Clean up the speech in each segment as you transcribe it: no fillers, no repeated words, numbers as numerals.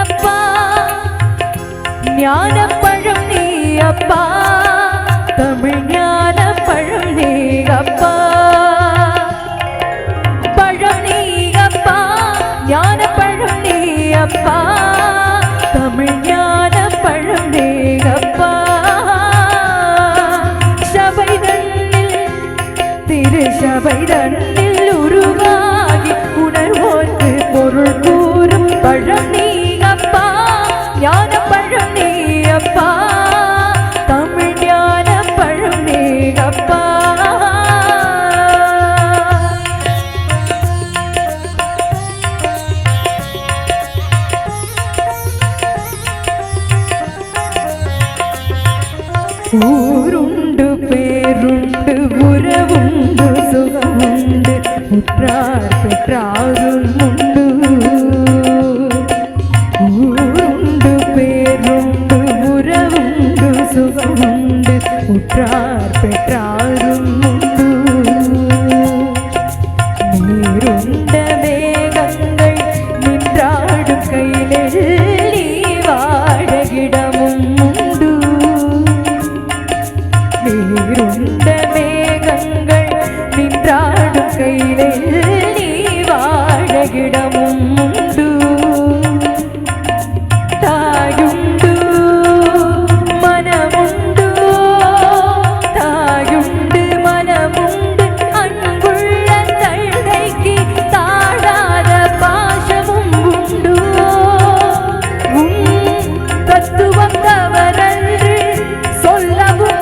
அப்பா ஞானப்பழம் நீ அப்பா தமிழ் ஞானப்பழம் நீ அப்பா பழம் நீ அப்பா ஞானப்பழம் நீ அப்பா தமிழ் ஞானப்பழம் நீ அப்பா சபை தன்னில் திரு சபை தன்னில் உருவாகி உணர்வோர்க்கு பொருள் கூறும் பழம் நீ அப்பா ஞானப்பழம் நீ அப்பா தமிழ் ஞானப்பழம் நீ அப்பா ஊருண்டு பேருண்டு உறவுண்டு சுகமுண்டு உற்றார் பெற்றாரும் உண்டு ஊருண்டு பேருண்டு உறவுண்டு சுகமுண்டு உற்றார் பெற்றாரும் உண்டு நீருண்ட மேகங்கள் நின்றாடும் கையில் நீ வாழகிடமும் உண்டு நீருண்ட மேகங்கள் நின்றாடும் கையிலே நீ வாழகிடமும் உண்டு தாயுண்டு மனமுண்டு தாயுண்டு மனமுண்டு அன்புள்ள தந்தைக்கு தாழாத பாசமும் உண்டு தத்துவம் தவறன்று சொல்லவும்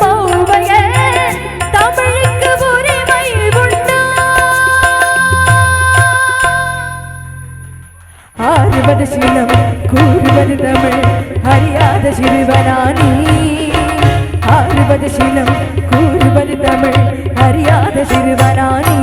ஆறுவது சீலம் கூறுவது தமிழ் அறியாத சிறுவனானி ஆறுவது சீலம் கூறுவது தமிழ் அறியாத சிறுவனானி